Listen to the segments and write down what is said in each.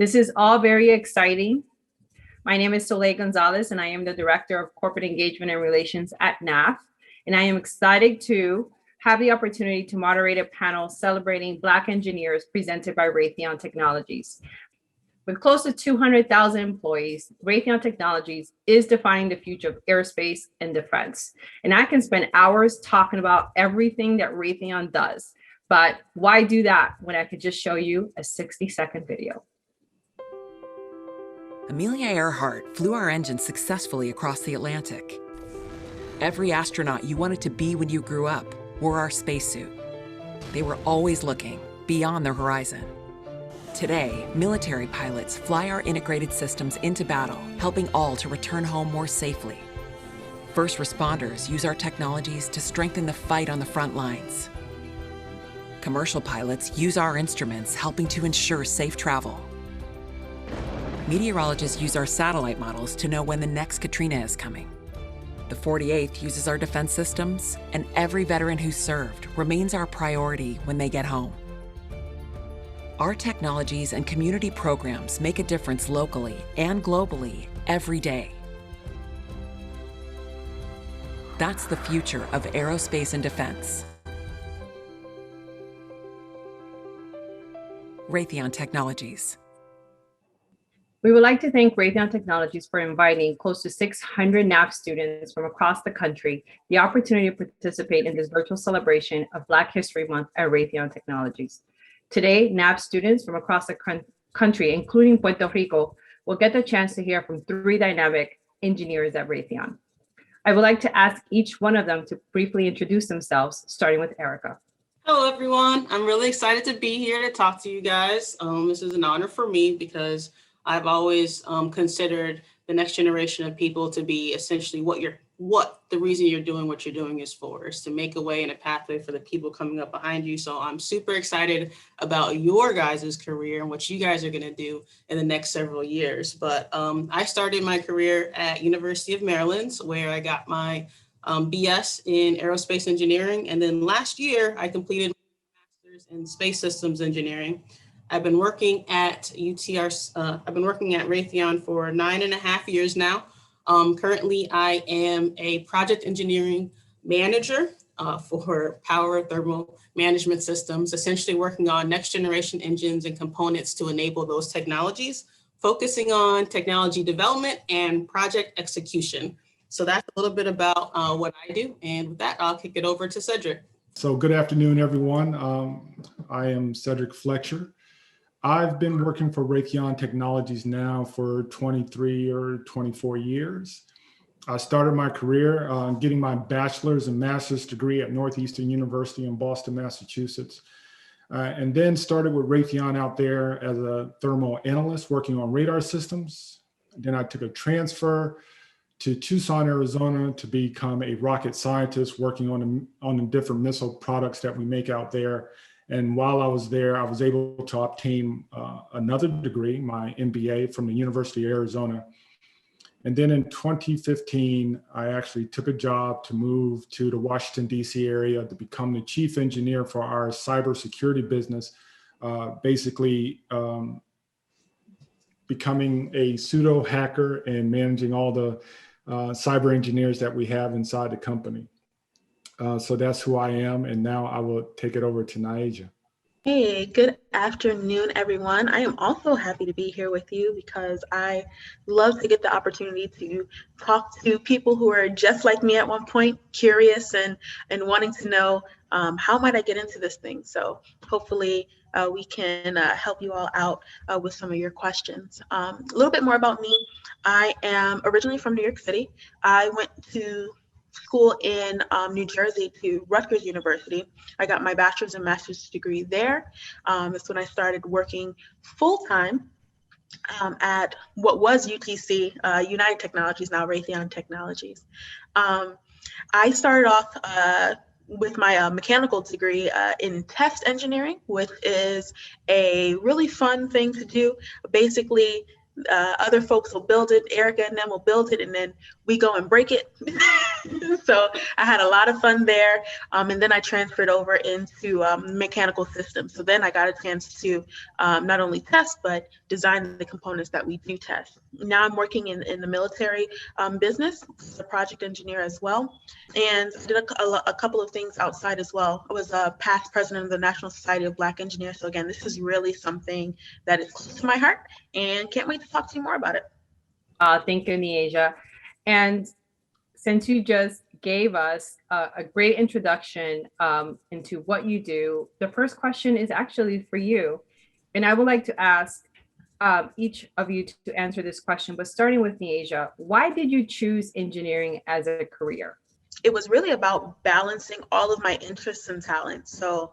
This is all very exciting. My name is Soleil Gonzalez, and I am the Director of Corporate Engagement and Relations at NAF. And I am excited to have the opportunity to moderate a panel celebrating Black engineers presented by Raytheon Technologies. With close to 200,000 employees, Raytheon Technologies is defining the future of aerospace and defense. And I can spend hours talking about everything that Raytheon does, but why do that when I could just show you a 60-second video? Amelia Earhart flew our engines successfully across the Atlantic. Every astronaut you wanted to be when you grew up wore our spacesuit. They were always looking beyond the horizon. Today, military pilots fly our integrated systems into battle, helping all to return home more safely. First responders use our technologies to strengthen the fight on the front lines. Commercial pilots use our instruments, helping to ensure safe travel. Meteorologists use our satellite models to know when the next Katrina is coming. The 48th uses our defense systems, and every veteran who served remains our priority when they get home. Our technologies and community programs make a difference locally and globally every day. That's the future of aerospace and defense. Raytheon Technologies. We would like to thank Raytheon Technologies for inviting close to 600 NAF students from across the country the opportunity to participate in this virtual celebration of Black History Month at Raytheon Technologies. Today, NAF students from across the country, including Puerto Rico, will get the chance to hear from 3 dynamic engineers at Raytheon. I would like to ask each one of them to briefly introduce themselves, starting with Erica. Hello, everyone. I'm really excited to be here to talk to you guys. This is an honor for me because I've always considered the next generation of people to be essentially what the reason you're doing what you're doing is for, is to make a way and a pathway for the people coming up behind you. So I'm super excited about your guys' career and what you guys are going to do in the next several years. But I started my career at University of Maryland, where I got my BS in aerospace engineering. And then last year, I completed my master's in space systems engineering. I've been working at I've been working at Raytheon for 9.5 years now. Currently, I am a project engineering manager for power thermal management systems, essentially working on next generation engines and components to enable those technologies, focusing on technology development and project execution. So that's a little bit about what I do. And with that, I'll kick it over to Cedric. So good afternoon, everyone. I am Cedric Fletcher. I've been working for Raytheon Technologies now for 23 or 24 years. I started my career getting my bachelor's and master's degree at Northeastern University in Boston, Massachusetts, and then started with Raytheon out there as a thermal analyst working on radar systems. Then I took a transfer to Tucson, Arizona to become a rocket scientist working on the different missile products that we make out there. And while I was there, I was able to obtain another degree, my MBA from the University of Arizona. And then in 2015, I actually took a job to move to the Washington, D.C. area to become the chief engineer for our cybersecurity business, basically becoming a pseudo hacker and managing all the cyber engineers that we have inside the company. So that's who I am. And now I will take it over to Naija. Hey, good afternoon, everyone. I am also happy to be here with you because I love to get the opportunity to talk to people who are just like me at one point, curious and wanting to know how might I get into this thing. So hopefully we can help you all out with some of your questions. A little bit more about me. I am originally from New York City. I went to school in New Jersey to Rutgers University. I got my bachelor's and master's degree there. That's when I started working full-time at what was UTC, United Technologies, now Raytheon Technologies. I started off with my mechanical degree in test engineering, which is a really fun thing to do. Basically, Other folks will build it. Erica and them will build it, and then we go and break it. So I had a lot of fun there. And then I transferred over into mechanical systems. So then I got a chance to not only test, but design the components that we do test. Now I'm working in the military business as a project engineer as well. And I did a couple of things outside as well. I was a past president of the National Society of Black Engineers. So again, this is really something that is close to my heart, and can't wait to talk to you more about it. Thank you, Nieja. And since you just gave us a great introduction into what you do, the first question is actually for you. And I would like to ask each of you to answer this question, but starting with Nieja, why did you choose engineering as a career? It was really about balancing all of my interests and talents. So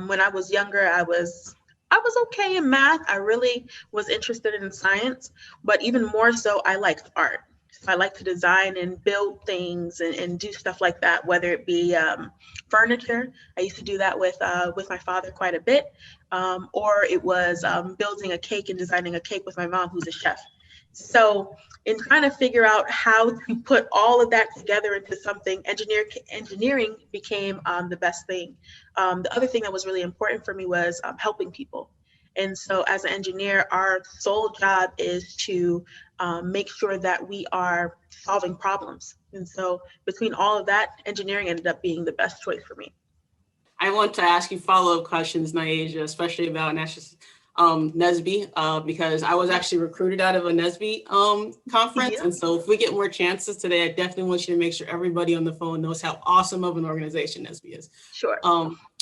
when I was younger, I was okay in math. I really was interested in science, but even more so, I liked art. So I like to design and build things and do stuff like that, whether it be furniture. I used to do that with my father quite a bit, or it was building a cake and designing a cake with my mom, who's a chef. So in trying to figure out how to put all of that together into something, engineering became the best thing. The other thing that was really important for me was helping people. And so as an engineer, our sole job is to make sure that we are solving problems. And so between all of that, engineering ended up being the best choice for me. I want to ask you follow-up questions, Nieja, especially about NSBE, because I was actually recruited out of a NSBE conference. Yeah. And so if we get more chances today, I definitely want you to make sure everybody on the phone knows how awesome of an organization NSBE is. Sure.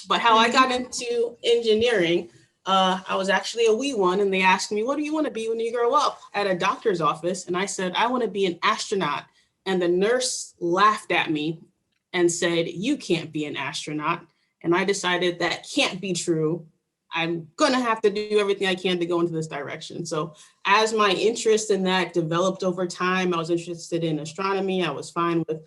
But how I got into engineering, I was actually a wee one, and they asked me, what do you want to be when you grow up, at a doctor's office? And I said, I want to be an astronaut. And the nurse laughed at me and said, you can't be an astronaut. And I decided that can't be true. I'm going to have to do everything I can to go into this direction. So as my interest in that developed over time, I was interested in astronomy. I was fine with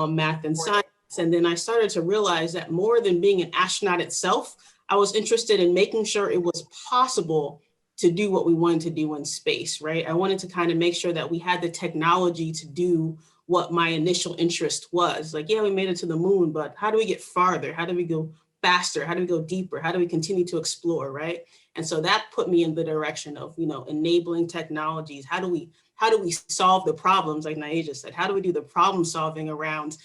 math and science. And then I started to realize that more than being an astronaut itself, I was interested in making sure it was possible to do what we wanted to do in space, right? I wanted to kind of make sure that we had the technology to do what my initial interest was. Like, yeah, we made it to the moon, but how do we get farther? How do we go faster? How do we go deeper? How do we continue to explore, right? And so that put me in the direction of, enabling technologies. How do we solve the problems, like Nieja said? How do we do the problem solving around,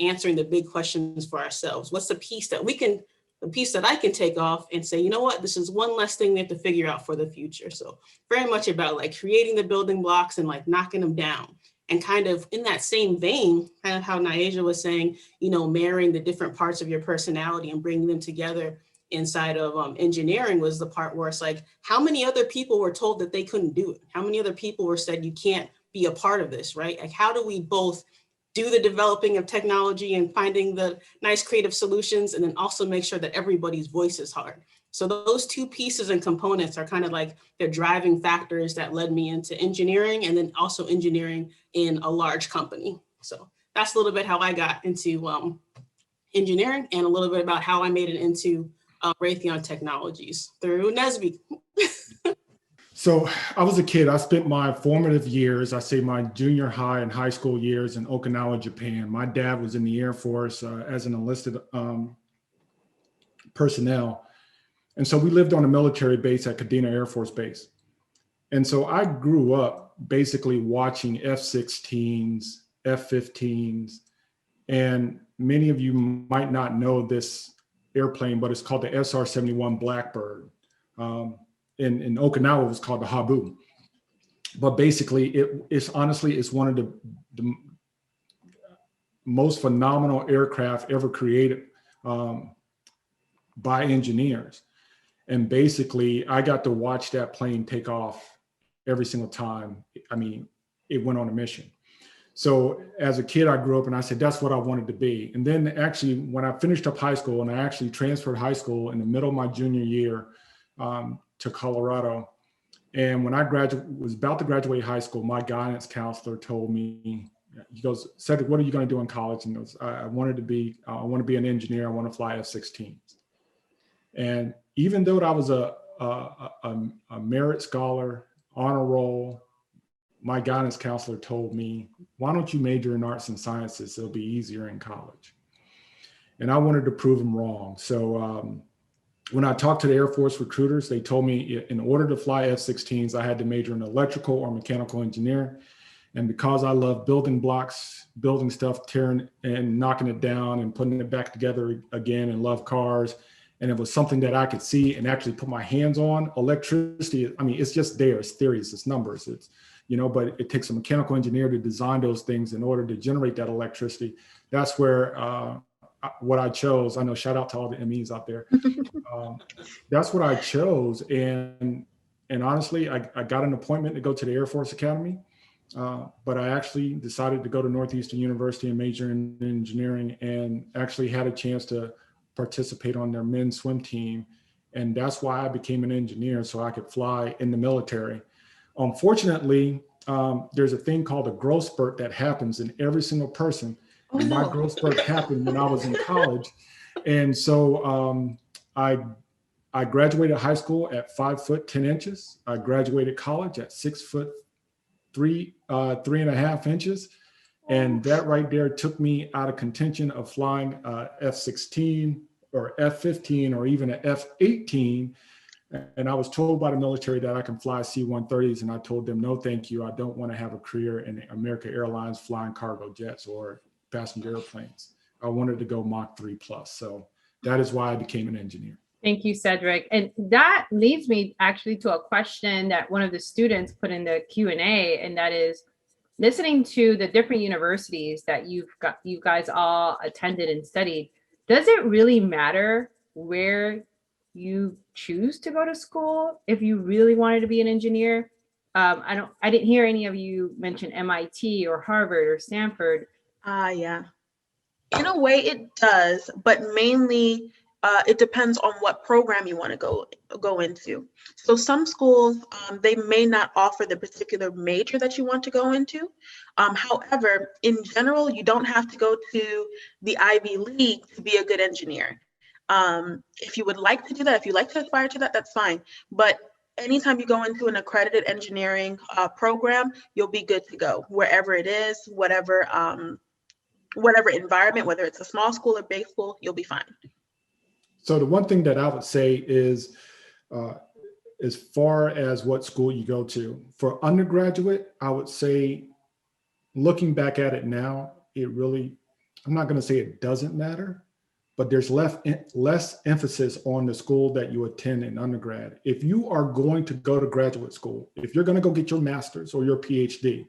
answering the big questions for ourselves? What's the piece that I can take off and say, you know what, this is one less thing we have to figure out for the future. So very much about like creating the building blocks and like knocking them down. And kind of in that same vein, kind of how Nieja was saying, marrying the different parts of your personality and bringing them together inside of engineering was the part where it's like, how many other people were told that they couldn't do it? How many other people were said, you can't be a part of this, right? Like, how do we both do the developing of technology and finding the nice creative solutions, and then also make sure that everybody's voice is heard? So those two pieces and components are kind of like the driving factors that led me into engineering, and then also engineering in a large company. So that's a little bit how I got into engineering, and a little bit about how I made it into Raytheon Technologies through NSBE. So I was a kid. I spent my formative years, I say my junior high and high school years, in Okinawa, Japan. My dad was in the Air Force as an enlisted personnel. And so we lived on a military base at Kadena Air Force Base. And so I grew up basically watching F-16s, F-15s, and many of you might not know this airplane, but it's called the SR-71 Blackbird. In Okinawa, it was called the Habu. But basically, it's one of the most phenomenal aircraft ever created by engineers. And basically, I got to watch that plane take off every single time. I mean, it went on a mission. So as a kid, I grew up and I said, that's what I wanted to be. And then actually, when I finished up high school, and I actually transferred high school in the middle of my junior year to Colorado. And when I was about to graduate high school, my guidance counselor told me, he goes, Cedric, what are you going to do in college? And he goes, I want to be an engineer. I want to fly F-16s. And even though I was a merit scholar, honor roll. My guidance counselor told me, why don't you major in arts and sciences? It'll be easier in college. And I wanted to prove them wrong. So when I talked to the Air Force recruiters, they told me in order to fly F-16s, I had to major in electrical or mechanical engineering. And because I love building blocks, building stuff, tearing and knocking it down and putting it back together again, and love cars, and it was something that I could see and actually put my hands on. Electricity, I mean, it's just there, it's theories, it's numbers, it's, you know, but it takes a mechanical engineer to design those things in order to generate that electricity. That's where what I chose. I know, shout out to all the MEs out there. That's what I chose. And honestly, I got an appointment to go to the Air Force Academy. But I actually decided to go to Northeastern University and major in engineering, and actually had a chance to participate on their men's swim team. And that's why I became an engineer, so I could fly in the military. Unfortunately, there's a thing called a growth spurt that happens in every single person. Oh, and my no. growth spurt happened when I was in college. And so I graduated high school at 5'10". I graduated college at 6'3" 3.5 inches. And that right there took me out of contention of flying F-16 or F-15 or even an F-18. And I was told by the military that I can fly C-130s. And I told them, no, thank you. I don't want to have a career in American Airlines flying cargo jets or passenger airplanes. I wanted to go Mach 3 plus. So that is why I became an engineer. Thank you, Cedric. And that leads me actually to a question that one of the students put in the Q&A, and that is, listening to the different universities that you guys all attended and studied, does it really matter where you choose to go to school if you really wanted to be an engineer? I didn't hear any of you mention MIT or Harvard or Stanford. Yeah. In a way it does, but mainly it depends on what program you want to go into. So some schools, they may not offer the particular major that you want to go into. However, in general, you don't have to go to the Ivy League to be a good engineer. If you would like to do that, if you like to aspire to that, that's fine. But anytime you go into an accredited engineering program, you'll be good to go wherever it is, whatever environment, whether it's a small school or big school, you'll be fine. So the one thing that I would say is, as far as what school you go to, for undergraduate, I would say, looking back at it now, it really, I'm not going to say it doesn't matter, but there's less emphasis on the school that you attend in undergrad. If you are going to go to graduate school, if you're going to go get your master's or your PhD,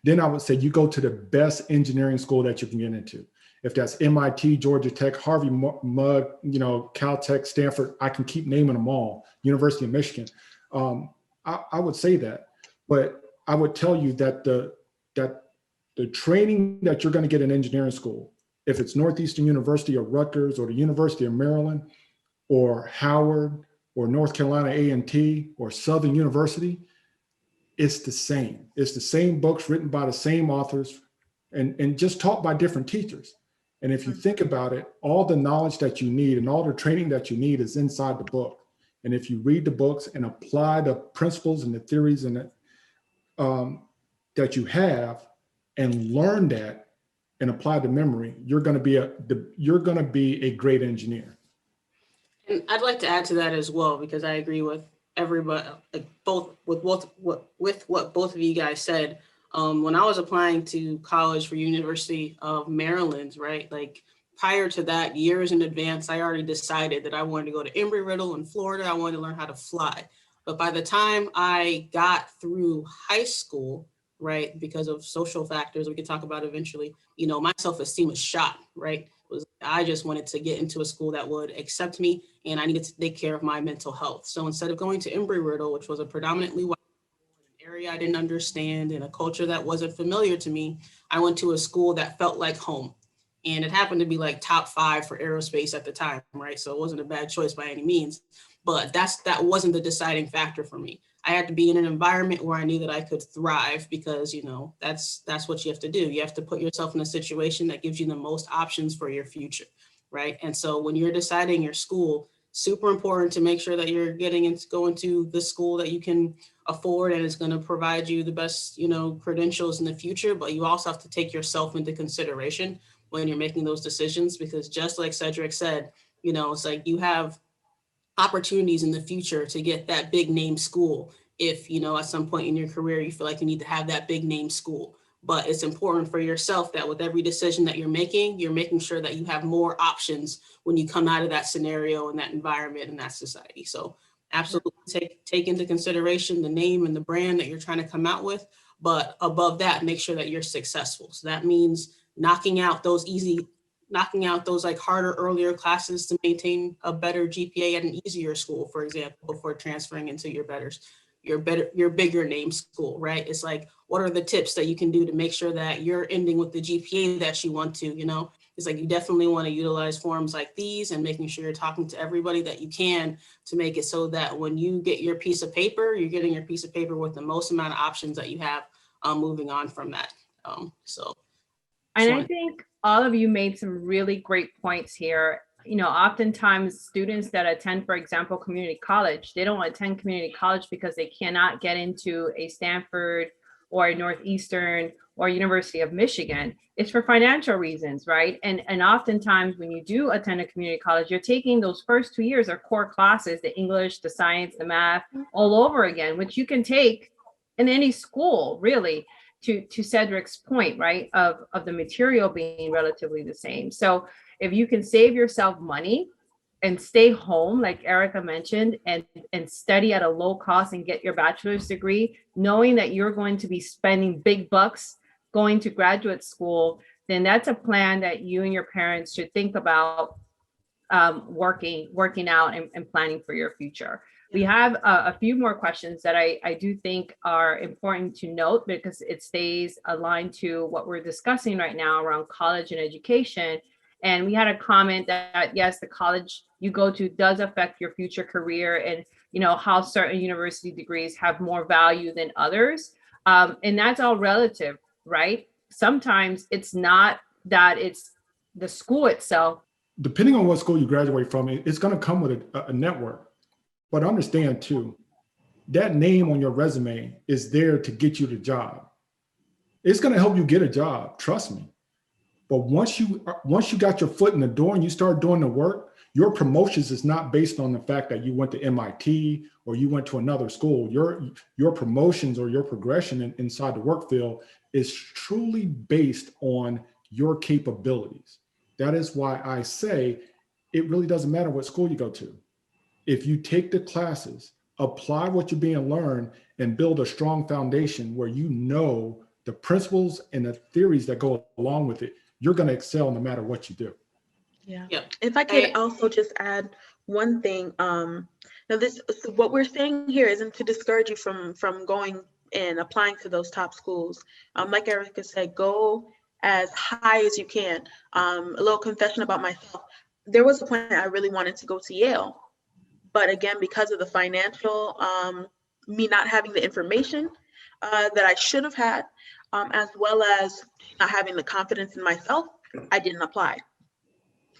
then I would say you go to the best engineering school that you can get into. If that's MIT, Georgia Tech, Harvey Mudd, Caltech, Stanford, I can keep naming them all, University of Michigan. I would say that, but I would tell you that the training that you're going to get in engineering school, if it's Northeastern University or Rutgers or the University of Maryland or Howard or North Carolina A&T or Southern University, it's the same. It's the same books written by the same authors and just taught by different teachers. And if you think about it, all the knowledge that you need and all the training that you need is inside the book. And if you read the books and apply the principles and the theories and that you have and learn that and apply the memory, you're going to be a great engineer. And I'd like to add to that as well, because I agree with everybody, with what both of you guys said. When I was applying to college for University of Maryland, right, like prior to that, years in advance, I already decided that I wanted to go to Embry-Riddle in Florida. I wanted to learn how to fly. But by the time I got through high school, right, because of social factors we could talk about eventually, my self-esteem was shot, right? I just wanted to get into a school that would accept me, and I needed to take care of my mental health. So instead of going to Embry-Riddle, which was a predominantly white area I didn't understand and a culture that wasn't familiar to me, I went to a school that felt like home. And it happened to be like top 5 for aerospace at the time, right? So it wasn't a bad choice by any means, but that wasn't the deciding factor for me. I had to be in an environment where I knew that I could thrive, because, that's what you have to do. You have to put yourself in a situation that gives you the most options for your future, right? And so when you're deciding your school, super important to make sure that you're going to the school that you can afford and is going to provide you the best, credentials in the future, but you also have to take yourself into consideration when you're making those decisions, because just like Cedric said, it's like you have opportunities in the future to get that big name school if, at some point in your career, you feel like you need to have that big name school. But it's important for yourself that with every decision that you're making sure that you have more options when you come out of that scenario and that environment and that society. So absolutely take into consideration the name and the brand that you're trying to come out with. But above that, make sure that you're successful. So that means knocking out those like harder, earlier classes to maintain a better GPA at an easier school, for example, before transferring into your bigger name school, right? It's like, what are the tips that you can do to make sure that you're ending with the GPA that you want to, It's like, you definitely want to utilize forums like these and making sure you're talking to everybody that you can to make it so that when you get your piece of paper, you're getting your piece of paper with the most amount of options that you have moving on from that. And I think all of you made some really great points here. Oftentimes students that attend, for example, community college, they don't attend community college because they cannot get into a Stanford or a Northeastern or University of Michigan. It's for financial reasons, right? And oftentimes when you do attend a community college, you're taking those first 2 years of core classes, the English, the science, the math, all over again, which you can take in any school, really. To Cedric's point, right, of the material being relatively the same. So if you can save yourself money and stay home, like Erica mentioned, and study at a low cost and get your bachelor's degree, knowing that you're going to be spending big bucks going to graduate school, then that's a plan that you and your parents should think about working out and planning for your future. We have a few more questions that I do think are important to note because it stays aligned to what we're discussing right now around college and education. And we had a comment that yes, the college you go to does affect your future career and how certain university degrees have more value than others. And that's all relative, right? Sometimes it's not that it's the school itself. Depending on what school you graduate from, it's going to come with a network. But understand too, that name on your resume is there to get you the job. It's going to help you get a job, trust me. But once you got your foot in the door and you start doing the work, your promotions is not based on the fact that you went to MIT or you went to another school. Your promotions or your progression inside the work field is truly based on your capabilities. That is why I say it really doesn't matter what school you go to. If you take the classes, apply what you're being learned, and build a strong foundation where you know the principles and the theories that go along with it, you're going to excel no matter what you do. Yeah. If I could also just add one thing. Now what we're saying here isn't to discourage you from going and applying to those top schools. Like Erica said, go as high as you can. A little confession about myself. There was a point I really wanted to go to Yale. But again, because of the financial, me not having the information that I should have had, as well as not having the confidence in myself, I didn't apply.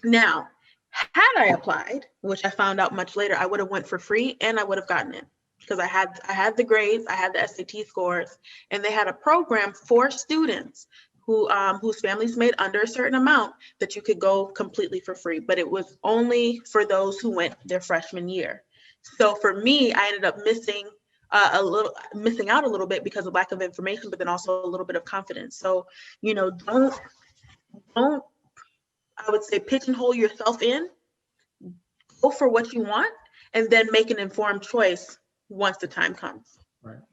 Now, had I applied, which I found out much later, I would have went for free and I would have gotten it because I had the grades, I had the SAT scores, and they had a program for students whose families made under a certain amount that you could go completely for free, but it was only for those who went their freshman year. So for me, I ended up missing out a little bit because of lack of information, but then also a little bit of confidence. So, don't, I would say, pigeonhole yourself in, go for what you want, and then make an informed choice once the time comes.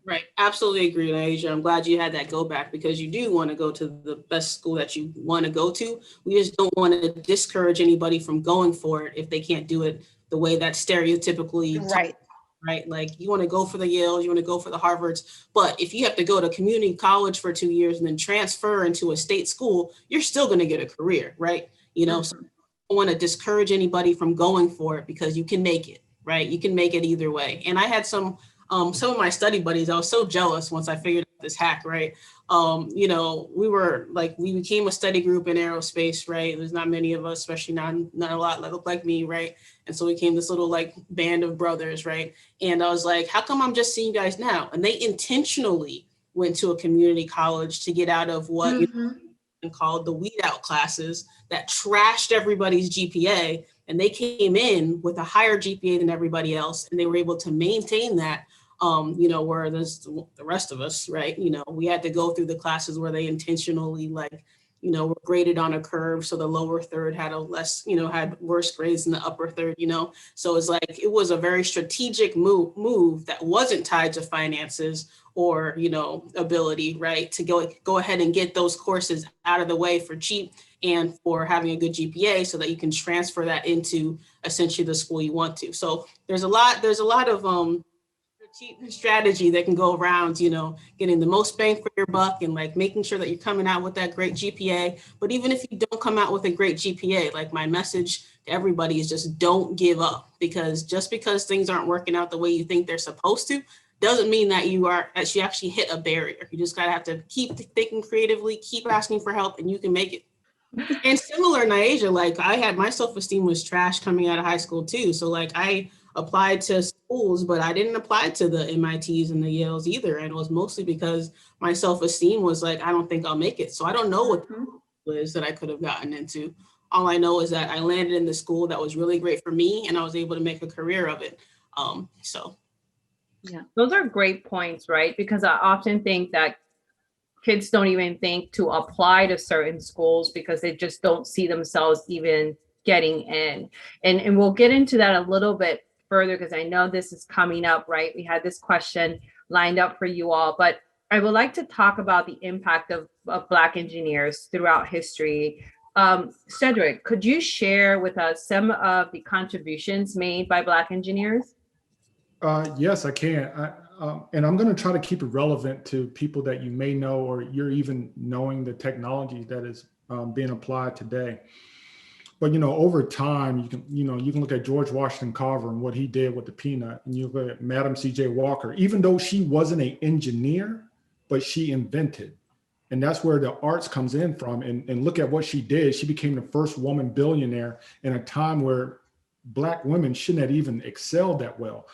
Right. Absolutely agree, Asia. I'm glad you had that go back because you do want to go to the best school that you want to go to. We just don't want to discourage anybody from going for it if they can't do it the way that stereotypically right? Like you want to go for the Yales, you want to go for the Harvards, but if you have to go to community college for 2 years and then transfer into a state school, you're still going to get a career, right? So I don't want to discourage anybody from going for it because you can make it, right? You can make it either way. And I had some of my study buddies, I was so jealous once I figured out this hack, right? You know, we became a study group in aerospace, right? There's not many of us, especially not a lot that look like me, right? And so we became this little like band of brothers, right? And I was like, how come I'm just seeing you guys now? And they intentionally went to a community college to get out of what you know, called the weed out classes that trashed everybody's GPA. And they came in with a higher GPA than everybody else, and they were able to maintain that. You know, where there's the rest of us, right? You know, we had to go through the classes where they intentionally like, you know, were graded on a curve. So the lower third had a less, you know, had worse grades than the upper third, you know? So it's like, it was a very strategic move that wasn't tied to finances or, you know, ability, right? To go ahead and get those courses out of the way for cheap and for having a good GPA so that you can transfer that into essentially the school you want to. So there's a lot of, strategy that can go around, you know, getting the most bang for your buck and like making sure that you're coming out with that great GPA. But even if you don't come out with a great GPA, like my message to everybody is just don't give up, because just because things aren't working out the way you think they're supposed to, doesn't mean that you actually hit a barrier. You just gotta have to keep thinking creatively, keep asking for help, and you can make it. And similar, Niaja, like I had my self-esteem was trash coming out of high school too. So like I applied to schools, but I didn't apply to the MITs and the Yales either. And it was mostly because my self-esteem was like, I don't think I'll make it. So I don't know what it is that I could have gotten into. All I know is that I landed in the school that was really great for me, and I was able to make a career of it. Yeah, those are great points, right? Because I often think that kids don't even think to apply to certain schools because they just don't see themselves even getting in. And we'll get into that a little bit further because I know this is coming up, right? We had this question lined up for you all, but I would like to talk about the impact of Black engineers throughout history. Cedric, could you share with us some of the contributions made by Black engineers? Yes, I can. And I'm going to try to keep it relevant to people that you may know, or you're even knowing the technology that is being applied today. But, you know, over time, you can look at George Washington Carver and what he did with the peanut, and you look at Madam C.J. Walker, even though she wasn't an engineer, but she invented. And that's where the arts comes in from. And look at what she did. She became the first woman billionaire in a time where Black women shouldn't have even excelled that well.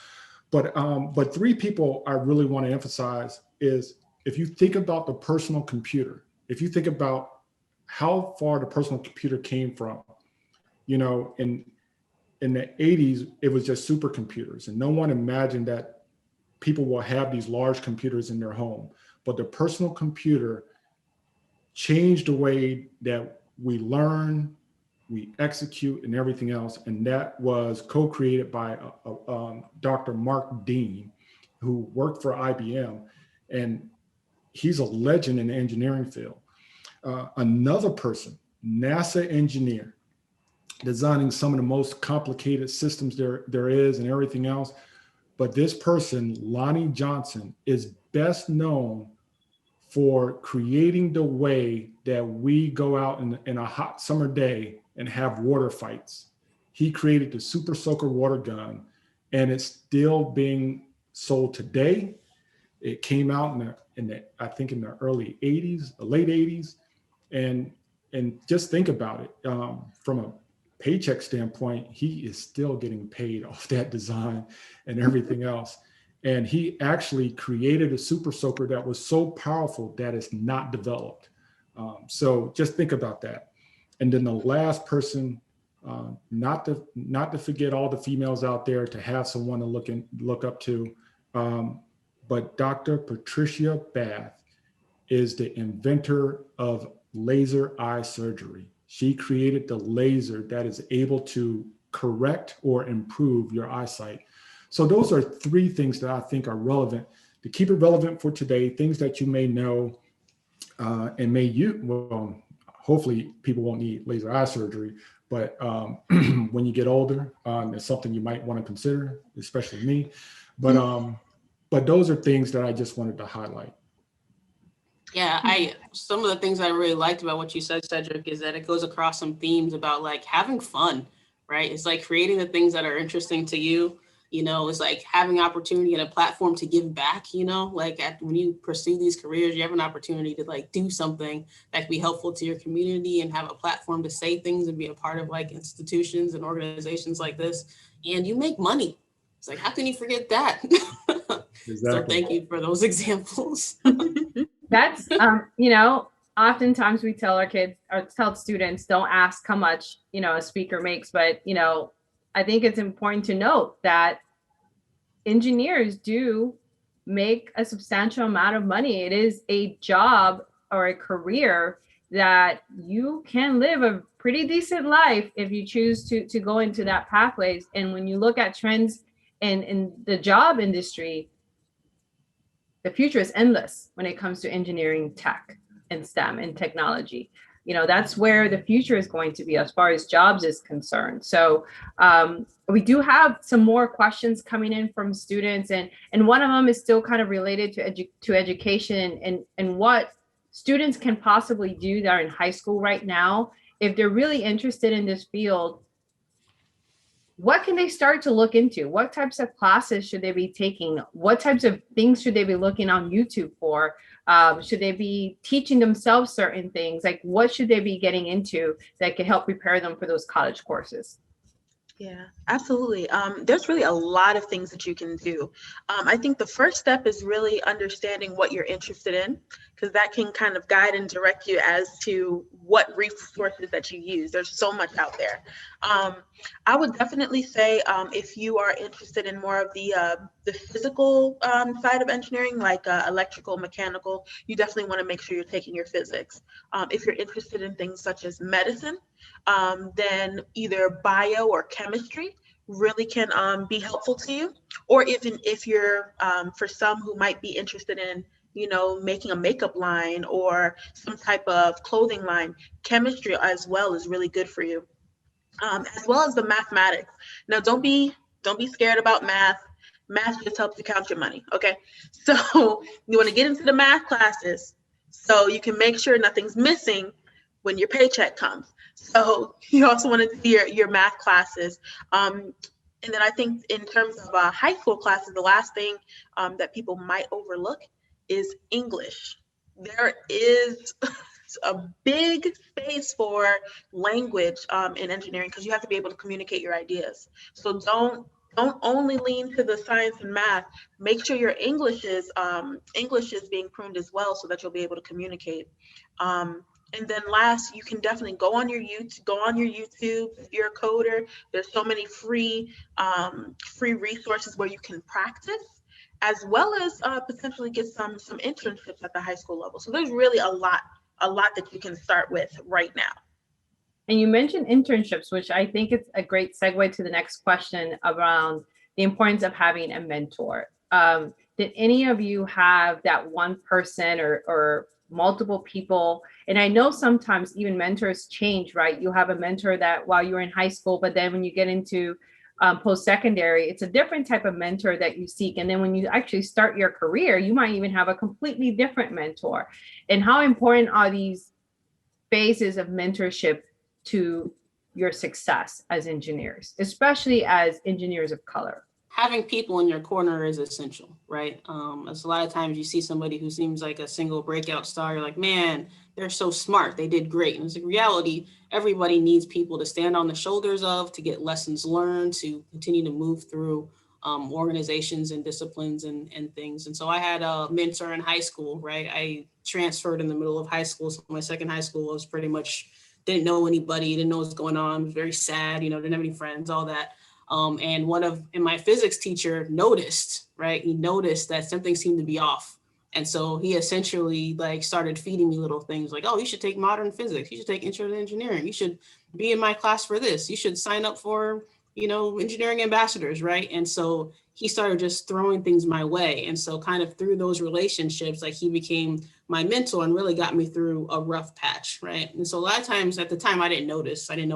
But three people I really want to emphasize is, if you think about the personal computer, if you think about how far the personal computer came from, you know, in the 80s, it was just supercomputers, and no one imagined that people will have these large computers in their home. But the personal computer changed the way that we learn, we execute, and everything else. And that was co-created by Dr. Mark Dean, who worked for IBM. And he's a legend in the engineering field. Another person, NASA engineer, designing some of the most complicated systems there is and everything else. But this person, Lonnie Johnson, is best known for creating the way that we go out in a hot summer day and have water fights. He created the Super Soaker water gun, and it's still being sold today. It came out in the early 80s, late 80s. And just think about it, from a paycheck standpoint, he is still getting paid off that design and everything else. And he actually created a Super Soaker that was so powerful that it's not developed. So just think about that. And then the last person, not to forget all the females out there, to have someone to look up to, but Dr. Patricia Bath is the inventor of laser eye surgery. She created the laser that is able to correct or improve your eyesight. So those are three things that I think are relevant to keep it relevant for today, things that you may know and hopefully people won't need laser eye surgery, but when you get older, it's something you might want to consider, especially me. But those are things that I just wanted to highlight. Yeah, some of the things I really liked about what you said, Cedric, is that it goes across some themes about like having fun, right? It's like creating the things that are interesting to you. You know, it's like having opportunity and a platform to give back, you know, like when you pursue these careers, you have an opportunity to like do something that can be helpful to your community and have a platform to say things and be a part of like institutions and organizations like this. And you make money. It's like, how can you forget that? Exactly. So thank you for those examples. That's, you know, oftentimes we tell our kids or tell students, don't ask how much, you know, a speaker makes, but, you know, I think it's important to note that engineers do make a substantial amount of money. It is a job or a career that you can live a pretty decent life if you choose to go into that pathways. And when you look at trends in the job industry, the future is endless when it comes to engineering, tech, and STEM and technology. You know, that's where the future is going to be as far as jobs is concerned. So we do have some more questions coming in from students, and one of them is still kind of related to education and what students can possibly do that are in high school right now. If they're really interested in this field, what can they start to look into? What types of classes should they be taking? What types of things should they be looking on YouTube for? Should they be teaching themselves certain things? Like, what should they be getting into that could help prepare them for those college courses? Yeah, absolutely. There's really a lot of things that you can do. I think the first step is really understanding what you're interested in, because that can kind of guide and direct you as to what resources that you use. There's so much out there. I would definitely say if you are interested in more of the physical side of engineering, like electrical, mechanical, you definitely want to make sure you're taking your physics. If you're interested in things such as medicine, then either bio or chemistry really can be helpful to you. Or even if you're, for some who might be interested in, you know, making a makeup line or some type of clothing line, chemistry as well is really good for you, as well as the mathematics. Now, don't be scared about math. Math just helps you count your money, okay? So you want to get into the math classes so you can make sure nothing's missing when your paycheck comes. So you also want to do your math classes. And then I think in terms of high school classes, the last thing that people might overlook is English. There is a big space for language in engineering, because you have to be able to communicate your ideas. So don't only lean to the science and math. Make sure your English is being pruned as well, so that you'll be able to communicate. And then last, you can definitely go on your YouTube. If you're a coder, there's so many free resources where you can practice, as well as potentially get some internships at the high school level. So there's really a lot that you can start with right now. And you mentioned internships, which I think it's a great segue to the next question around the importance of having a mentor. Did any of you have that one person or multiple people? And I know sometimes even mentors change, right? You have a mentor that while you're in high school, but then when you get into post-secondary, it's a different type of mentor that you seek. And then when you actually start your career, you might even have a completely different mentor. And how important are these phases of mentorship to your success as engineers, especially as engineers of color? Having people in your corner is essential, right? As a lot of times you see somebody who seems like a single breakout star, you're like, man, they're so smart, they did great. And it's like reality, everybody needs people to stand on the shoulders of, to get lessons learned, to continue to move through organizations and disciplines and things. And so I had a mentor in high school, right? I transferred in the middle of high school. So my second high school was pretty much, didn't know anybody, didn't know what's going on, was very sad, you know, didn't have any friends, all that. And my physics teacher noticed, right? He noticed that something seemed to be off. And so he essentially like started feeding me little things like, oh, you should take modern physics. You should take intro to engineering. You should be in my class for this. You should sign up for, you know, engineering ambassadors, right? And so he started just throwing things my way. And so kind of through those relationships, like he became my mentor and really got me through a rough patch, right? And so a lot of times at the time I didn't know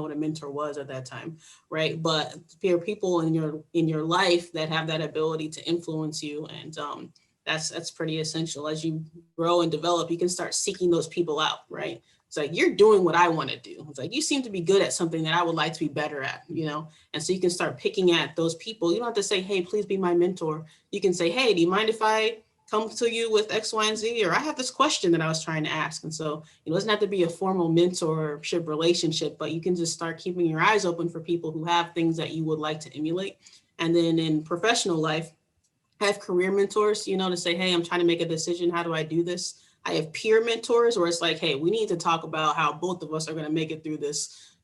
what a mentor was at that time, right? But there are people in your life that have that ability to influence you, and that's pretty essential. As you grow and develop, you can start seeking those people out, right? It's like, you're doing what I want to do. It's like, you seem to be good at something that I would like to be better at, you know? And so you can start picking at those people. You don't have to say, hey, please be my mentor. You can say, hey, do you mind if I come to you with X, Y, and Z? Or I have this question that I was trying to ask. And so it doesn't have to be a formal mentorship relationship, but you can just start keeping your eyes open for people who have things that you would like to emulate. And then in professional life, I have career mentors, you know, to say, hey, I'm trying to make a decision. How do I do this? I have peer mentors where it's like, hey, we need to talk about how both of us are going to make it through this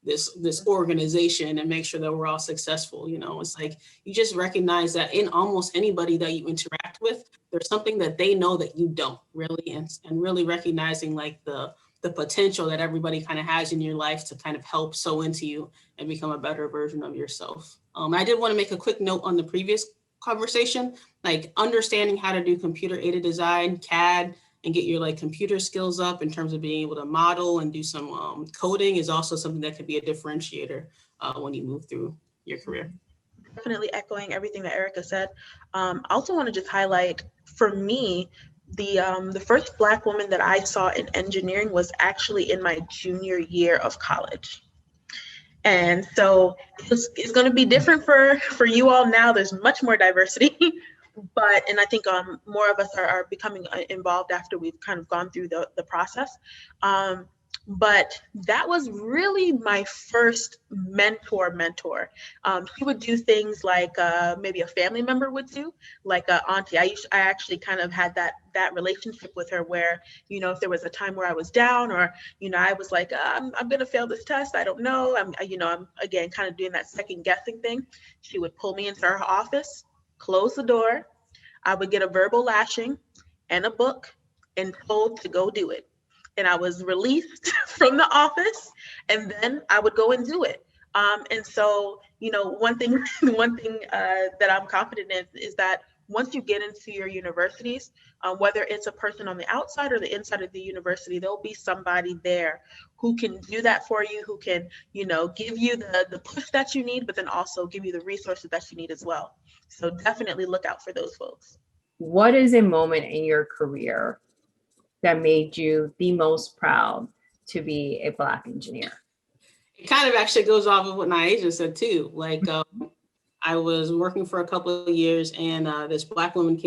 organization and make sure that we're all successful. You know, it's like, you just recognize that in almost anybody that you interact with, there's something that they know that you don't really, and really recognizing like the potential that everybody kind of has in your life to kind of help sow into you and become a better version of yourself. I did want to make a quick note on the previous conversation, like understanding how to do computer aided design, CAD, and get your like computer skills up in terms of being able to model and do some coding is also something that could be a differentiator when you move through your career. Definitely echoing everything that Erica said. I also want to just highlight, for me, the first Black woman that I saw in engineering was actually in my junior year of college. And so it's going to be different for you all now. There's much more diversity, and I think more of us are becoming involved after we've kind of gone through the process. But that was really my first mentor. He would do things like maybe a family member would do, like auntie. I actually kind of had that relationship with her where, you know, if there was a time where I was down or, you know, I was like, I'm going to fail this test. I don't know. I'm again, kind of doing that second guessing thing. She would pull me into her office, close the door. I would get a verbal lashing and a book and told to go do it. And I was released from the office, and then I would go and do it. And so, you know, one thing that I'm confident in is that once you get into your universities, whether it's a person on the outside or the inside of the university, there'll be somebody there who can do that for you, who can, you know, give you the push that you need, but then also give you the resources that you need as well. So definitely look out for those folks. What is a moment in your career that made you the most proud to be a Black engineer? It kind of actually goes off of what Naija just said too. Like I was working for a couple of years, and this Black woman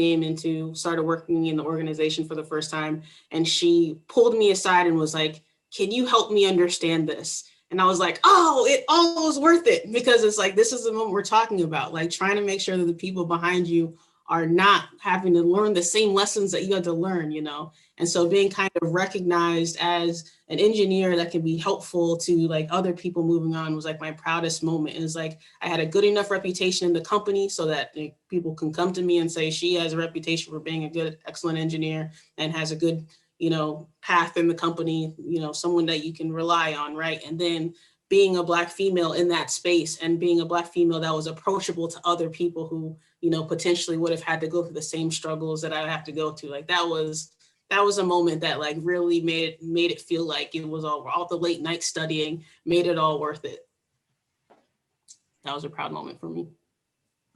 started working in the organization for the first time. And she pulled me aside and was like, can you help me understand this? And I was like, oh, it all was worth it, because it's like, this is the moment we're talking about, like trying to make sure that the people behind you are not having to learn the same lessons that you had to learn, you know? And so being kind of recognized as an engineer that can be helpful to like other people moving on was like my proudest moment. And it's like, I had a good enough reputation in the company so that people can come to me and say, she has a reputation for being a good, excellent engineer and has a good, you know, path in the company, you know, someone that you can rely on, right? And then being a Black female in that space and being a Black female that was approachable to other people who, you know, potentially would have had to go through the same struggles that I have to go to. Like that was a moment that like really made it feel like it was all the late night studying made it all worth it. That was a proud moment for me.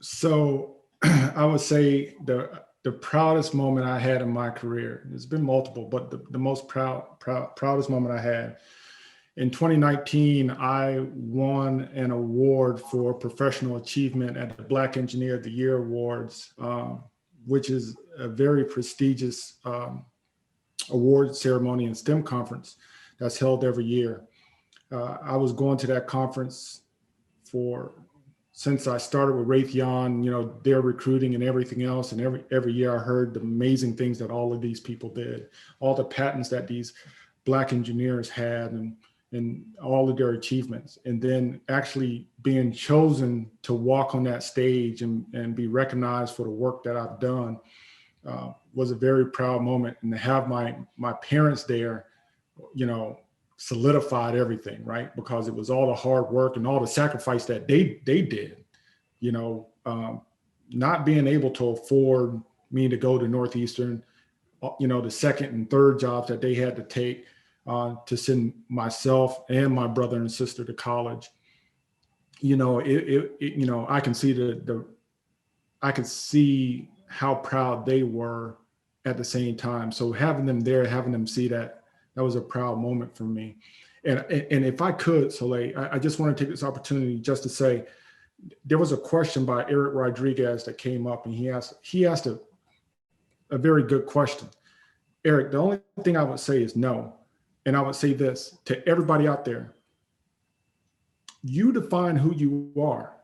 So I would say the proudest moment I had in my career, there's been multiple, but the most proudest moment I had, in 2019, I won an award for professional achievement at the Black Engineer of the Year Awards, which is a very prestigious award ceremony and STEM conference that's held every year. I was going to that conference since I started with Raytheon, you know, their recruiting and everything else. And every year I heard the amazing things that all of these people did, all the patents that these Black engineers had, and all of their achievements. And then actually being chosen to walk on that stage and be recognized for the work that I've done was a very proud moment. And to have my parents there, you know, solidified everything, right? Because it was all the hard work and all the sacrifice that they did, you know, not being able to afford me to go to Northeastern, you know, the second and third jobs that they had to take to send myself and my brother and sister to college. You know, you know, I can see I could see how proud they were at the same time. So having them there, having them see that That was a proud moment for me. And if I could, Soleil, I just want to take this opportunity just to say, there was a question by Eric Rodriguez that came up, and he asked a very good question. Eric, the only thing I would say is no. And I would say this to everybody out there: you define who you are.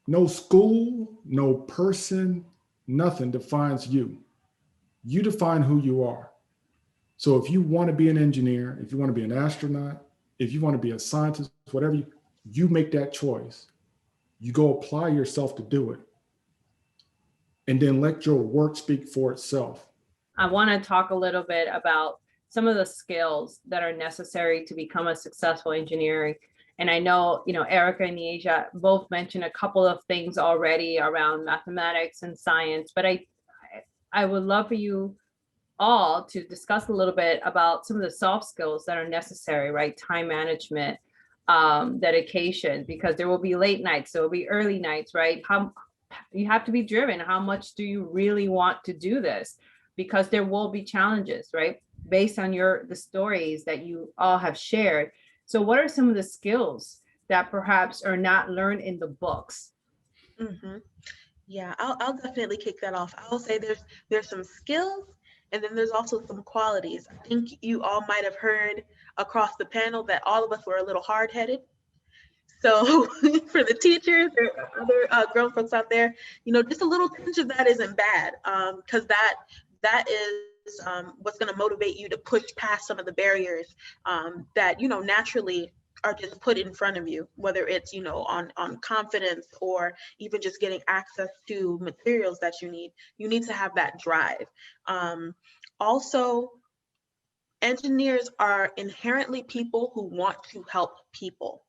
No school, no person, nothing defines you. You define who you are. So if you want to be an engineer, if you want to be an astronaut, if you want to be a scientist, whatever, you make that choice. You go apply yourself to do it. And then let your work speak for itself. I want to talk a little bit about some of the skills that are necessary to become a successful engineer. And I know, Erica and Asia both mentioned a couple of things already around mathematics and science, but I would love for you all to discuss a little bit about some of the soft skills that are necessary, right? Time management, dedication, because there will be late nights, there will be early nights, right? You have to be driven. How much do you really want to do this? Because there will be challenges, right? Based on the stories that you all have shared. So what are some of the skills that perhaps are not learned in the books? Mm-hmm. Yeah, I'll definitely kick that off. I'll say there's some skills, and then there's also some qualities. I think you all might have heard across the panel that all of us were a little hard-headed. So for the teachers or other grown folks out there, just a little tinge of that isn't bad, because that is what's going to motivate you to push past some of the barriers that naturally are just put in front of you, whether it's on confidence or even just getting access to materials that you need. You need to have that drive. Also, engineers are inherently people who want to help people.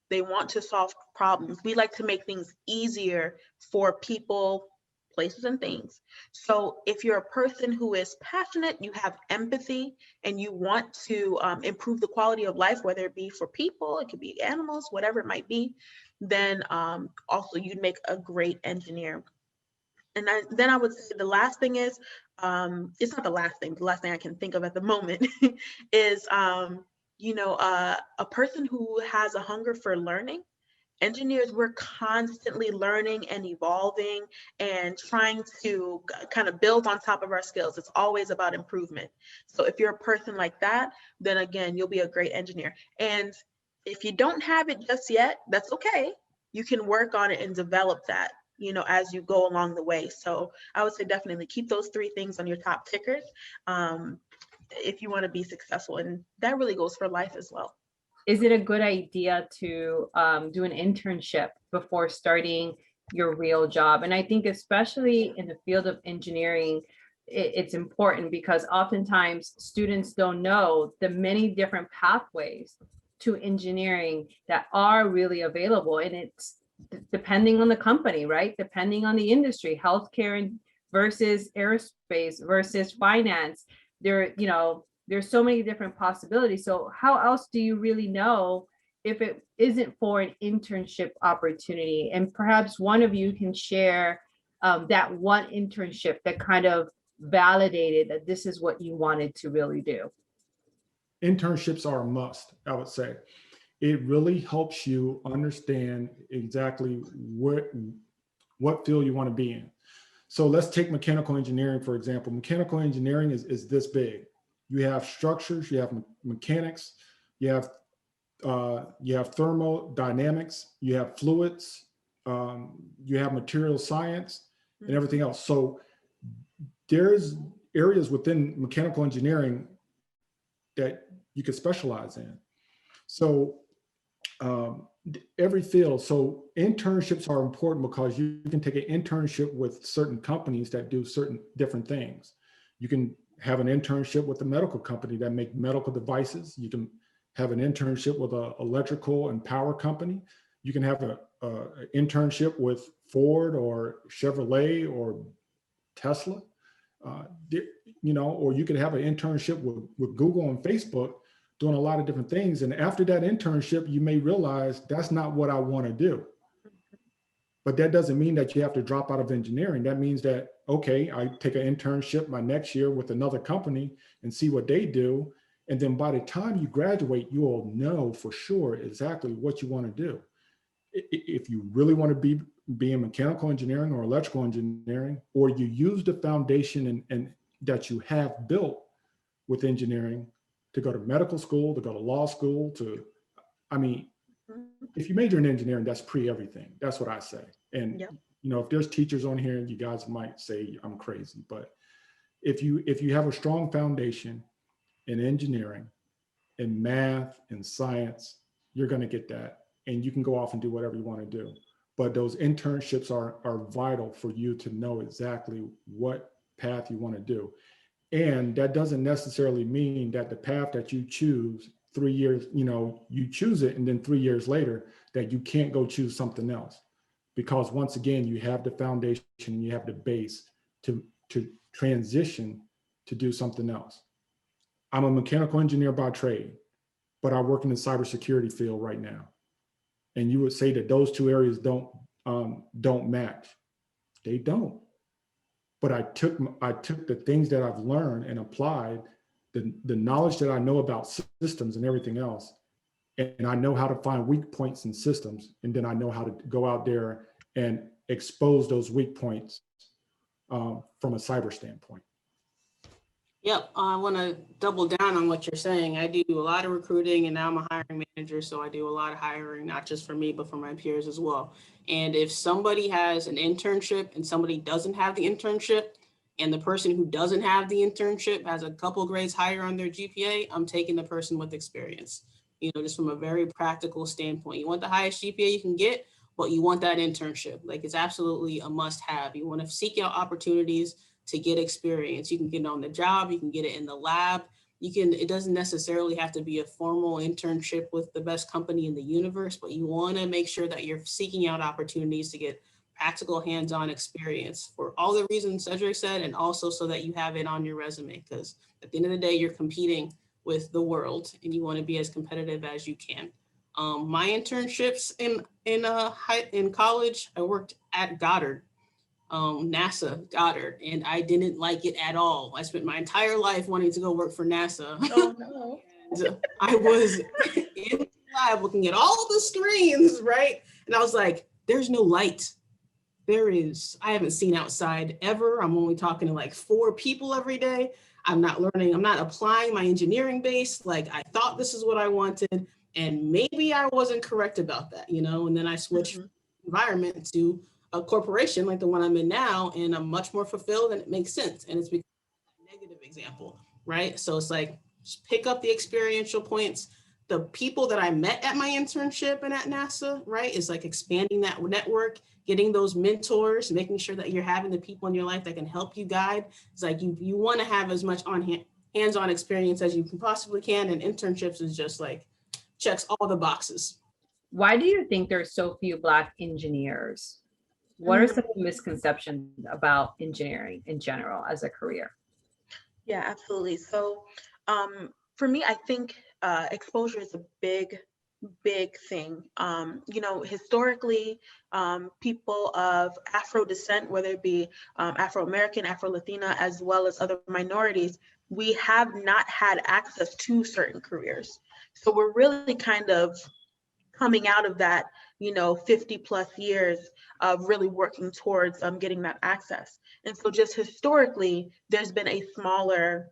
They want to solve problems. We like to make things easier for people, places, and things. So if you're a person who is passionate, you have empathy, and you want to improve the quality of life, whether it be for people, it could be animals, whatever it might be, then also you'd make a great engineer. And then I would say the last thing is, it's not the last thing I can think of at the moment is, a person who has a hunger for learning. Engineers, we're constantly learning and evolving and trying to kind of build on top of our skills. It's always about improvement. So if you're a person like that, then again, you'll be a great engineer. And if you don't have it just yet, that's okay. You can work on it and develop that, as you go along the way. So I would say definitely keep those 3 things on your top tickers if you want to be successful. And that really goes for life as well. Is it a good idea to do an internship before starting your real job? And I think especially in the field of engineering, it's important because oftentimes students don't know the many different pathways to engineering that are really available. And it's depending on the company, right? Depending on the industry, healthcare versus aerospace versus finance. There's so many different possibilities. So how else do you really know if it isn't for an internship opportunity? And perhaps one of you can share that one internship that kind of validated that this is what you wanted to really do. Internships are a must, I would say. It really helps you understand exactly what field you want to be in. So let's take mechanical engineering, for example. Mechanical engineering is this big. You have structures, you have mechanics, you have thermodynamics, you have fluids, you have material science, and everything else. So there's areas within mechanical engineering that you could specialize in. So every field. So internships are important because you can take an internship with certain companies that do certain different things. You can have an internship with a medical company that make medical devices. You can have an internship with an electrical and power company. You can have an internship with Ford or Chevrolet or Tesla, or you could have an internship with Google and Facebook doing a lot of different things. And after that internship, you may realize that's not what I want to do. But that doesn't mean that you have to drop out of engineering. That means that, okay, I take an internship my next year with another company and see what they do. And then by the time you graduate, you will know for sure exactly what you want to do. If you really want to be in mechanical engineering or electrical engineering, or you use the foundation and that you have built with engineering to go to medical school, to go to law school, if you major in engineering, that's everything. That's what I say. And Yep. if there's teachers on here, you guys might say I'm crazy, but if you have a strong foundation in engineering, in math, in science, you're going to get that, and you can go off and do whatever you want to do. But those internships are vital for you to know exactly what path you want to do. And that doesn't necessarily mean that the path that you choose 3 years, you choose it, and then 3 years later that you can't go choose something else. Because once again, you have the foundation and you have the base to transition to do something else. I'm a mechanical engineer by trade, but I work in the cybersecurity field right now. And you would say that those two areas don't match. They don't. But I took the things that I've learned and applied the knowledge that I know about systems and everything else. And I know how to find weak points in systems. And then I know how to go out there and expose those weak points from a cyber standpoint. Yep, I want to double down on what you're saying. I do a lot of recruiting, and now I'm a hiring manager, so I do a lot of hiring, not just for me, but for my peers as well. And if somebody has an internship and somebody doesn't have the internship, and the person who doesn't have the internship has a couple grades higher on their GPA, I'm taking the person with experience. Just from a very practical standpoint. You want the highest GPA you can get, but you want that internship. Like, it's absolutely a must-have. You want to seek out opportunities to get experience. You can get it on the job, you can get it in the lab. It doesn't necessarily have to be a formal internship with the best company in the universe, but you want to make sure that you're seeking out opportunities to get practical hands-on experience for all the reasons Cedric said, and also so that you have it on your resume, because at the end of the day, you're competing with the world and you want to be as competitive as you can. My internships in college, I worked at Goddard. NASA, Goddard, and I didn't like it at all. I spent my entire life wanting to go work for NASA. Oh no. And I was in the lab looking at all the screens, right? And I was like, there's no light. I haven't seen outside ever. I'm only talking to like 4 people every day. I'm not learning, I'm not applying my engineering base. Like, I thought this is what I wanted, and maybe I wasn't correct about that, and then I switched environment to a corporation like the one I'm in now, and I'm much more fulfilled, and it makes sense. And it's because of a negative example, right? So it's like, just pick up the experiential points. The people that I met at my internship and at NASA, right, is like expanding that network, getting those mentors, making sure that you're having the people in your life that can help you guide. It's like you want to have as much hands-on experience as you can possibly can, and internships is just like checks all the boxes. Why do you think there's so few Black engineers? What are some of the misconceptions about engineering in general as a career? Yeah, absolutely. So for me, I think exposure is a big thing. Historically, people of Afro descent, whether it be Afro-American, Afro-Latina, as well as other minorities, we have not had access to certain careers. So we're really kind of coming out of that, 50 plus years of really working towards getting that access. And so just historically, there's been a smaller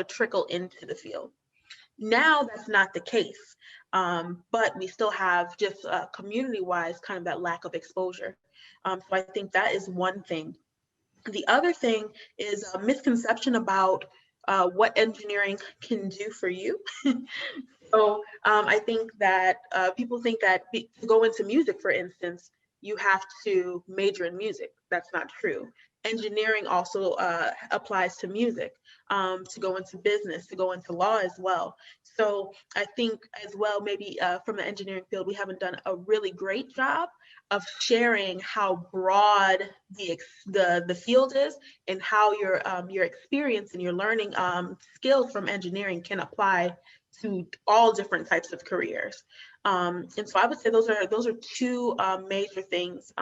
trickle into the field. Now that's not the case, but we still have just community-wise kind of that lack of exposure. So I think that is one thing. The other thing is a misconception about what engineering can do for you. So I think that people think that to go into music, for instance, you have to major in music. That's not true. Engineering also applies to music, to go into business, to go into law as well. So I think as well, maybe from the engineering field, we haven't done a really great job of sharing how broad the field is, and how your experience and your learning skills from engineering can apply to all different types of careers. And so I would say those are two major things,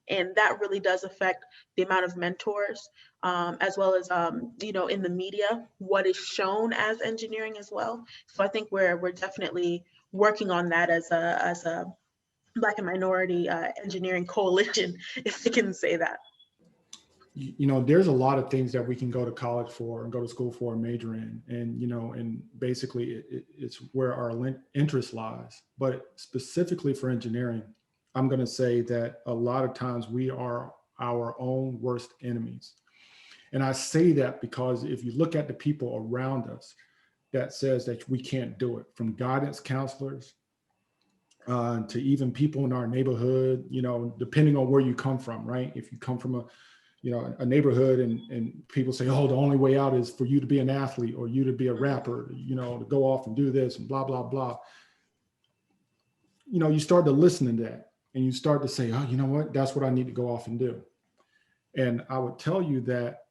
and that really does affect the amount of mentors, as well as in the media, what is shown as engineering as well. So I think we're definitely working on that as a Black and minority engineering coalition, if I can say that. There's a lot of things that we can go to college for and go to school for and major in. And basically it's where our interest lies. But specifically for engineering, I'm going to say that a lot of times we are our own worst enemies. And I say that because if you look at the people around us that says that we can't do it, from guidance counselors to even people in our neighborhood, depending on where you come from, right? If you come from a neighborhood and people say, oh, the only way out is for you to be an athlete or you to be a rapper, to go off and do this and blah, blah, blah. You start to listen to that and you start to say, oh, you know what, that's what I need to go off and do. And I would tell you that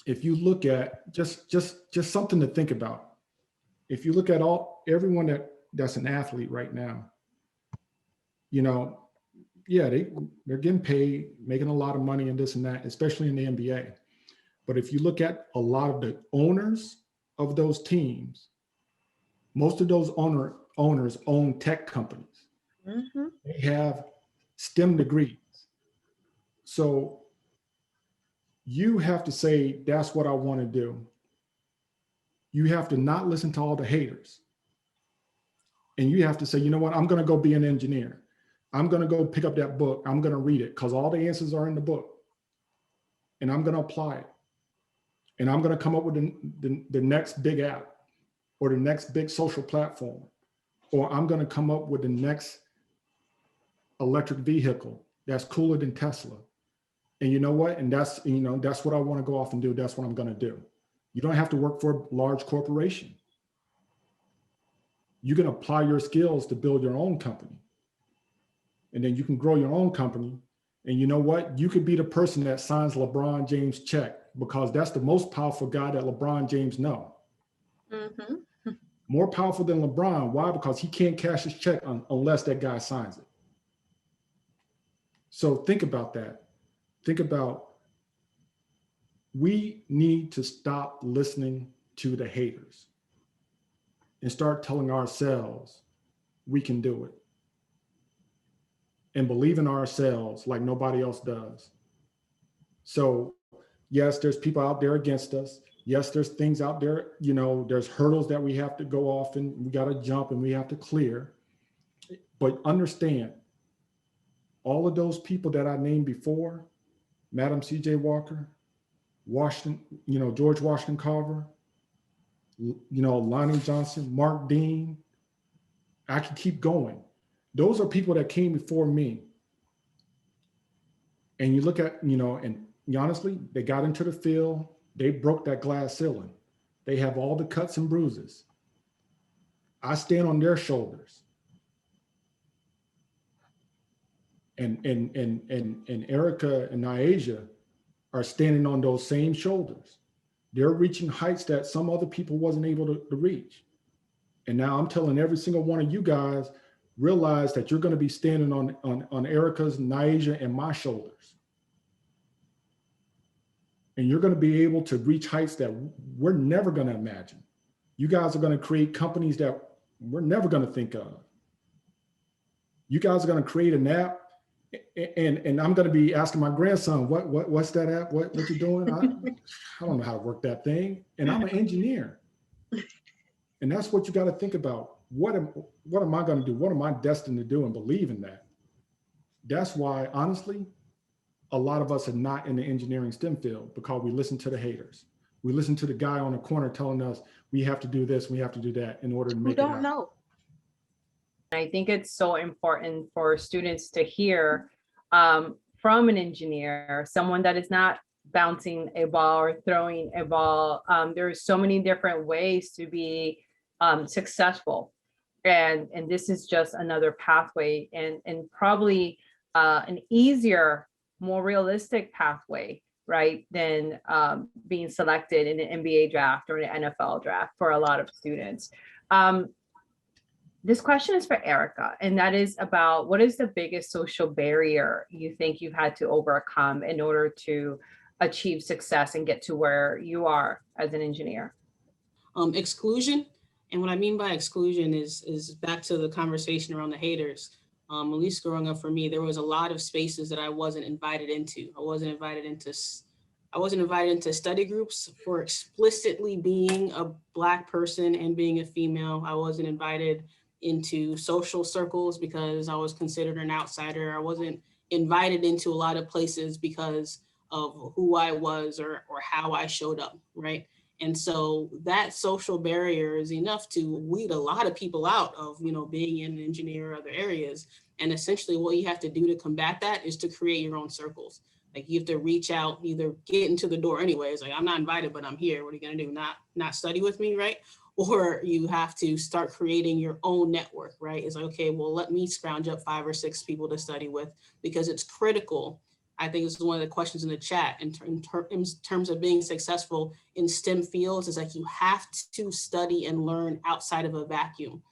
if you look at just something to think about, if you look at everyone that's an athlete right now, yeah, they're getting paid, making a lot of money and this and that, especially in the NBA. But if you look at a lot of the owners of those teams, most of those owners own tech companies. Mm-hmm. They have STEM degrees. So you have to say, that's what I want to do. You have to not listen to all the haters. And you have to say, you know what, I'm going to go be an engineer. I'm going to go pick up that book. I'm going to read it because all the answers are in the book. And I'm going to apply it. And I'm going to come up with the next big app or the next big social platform. Or I'm going to come up with the next electric vehicle that's cooler than Tesla. And you know what? And that's what I want to go off and do. That's what I'm going to do. You don't have to work for a large corporation. You can apply your skills to build your own company. And then you can grow your own company. And you know what? You could be the person that signs LeBron James' check because that's the most powerful guy that LeBron James knows. Mm-hmm. More powerful than LeBron. Why? Because he can't cash his check unless that guy signs it. So think about that. Think about, we need to stop listening to the haters and start telling ourselves we can do it. And believe in ourselves like nobody else does. So yes, there's people out there against us. Yes, there's things out there, there's hurdles that we have to go off and we got to jump and we have to clear. But understand, all of those people that I named before, Madam C.J. Walker, Washington, George Washington Carver, Lonnie Johnson, Mark Dean, I can keep going. Those are people that came before me. And you look at, and honestly, they got into the field, they broke that glass ceiling. They have all the cuts and bruises. I stand on their shoulders. And Erica and Niaja are standing on those same shoulders. They're reaching heights that some other people wasn't able to reach. And now I'm telling every single one of you guys, realize that you're going to be standing on Erica's, Niaja, and my shoulders. And you're going to be able to reach heights that we're never going to imagine. You guys are going to create companies that we're never going to think of. You guys are going to create an app, and I'm going to be asking my grandson, what's that app? What you doing? I don't know how to work that thing. And I'm an engineer. And that's what you got to think about. What am I going to do? What am I destined to do? And believe in that. That's why, honestly, a lot of us are not in the engineering STEM field because we listen to the haters. We listen to the guy on the corner telling us we have to do this, we have to do that in order to make it happen. We don't know. I think it's so important for students to hear from an engineer, someone that is not bouncing a ball or throwing a ball. There's so many different ways to be successful. And this is just another pathway and probably an easier, more realistic pathway, right, than being selected in an NBA draft or an NFL draft for a lot of students. This question is for Erica, and that is about what is the biggest social barrier you think you've had to overcome in order to achieve success and get to where you are as an engineer? Exclusion. And what I mean by exclusion is back to the conversation around the haters. At least growing up for me, there was a lot of spaces that I wasn't invited into. I wasn't invited into study groups for explicitly being a Black person and being a female. I wasn't invited into social circles because I was considered an outsider. I wasn't invited into a lot of places because of who I was or how I showed up, right? And so that social barrier is enough to weed a lot of people out of, being an engineer or other areas. And essentially what you have to do to combat that is to create your own circles. Like you have to reach out, either get into the door anyways, like I'm not invited, but I'm here. What are you gonna do? Not study with me, right? Or you have to start creating your own network, right? It's like, okay, well, let me scrounge up 5 or 6 people to study with because it's critical. I think this is one of the questions in the chat in terms of being successful in STEM fields is like you have to study and learn outside of a vacuum.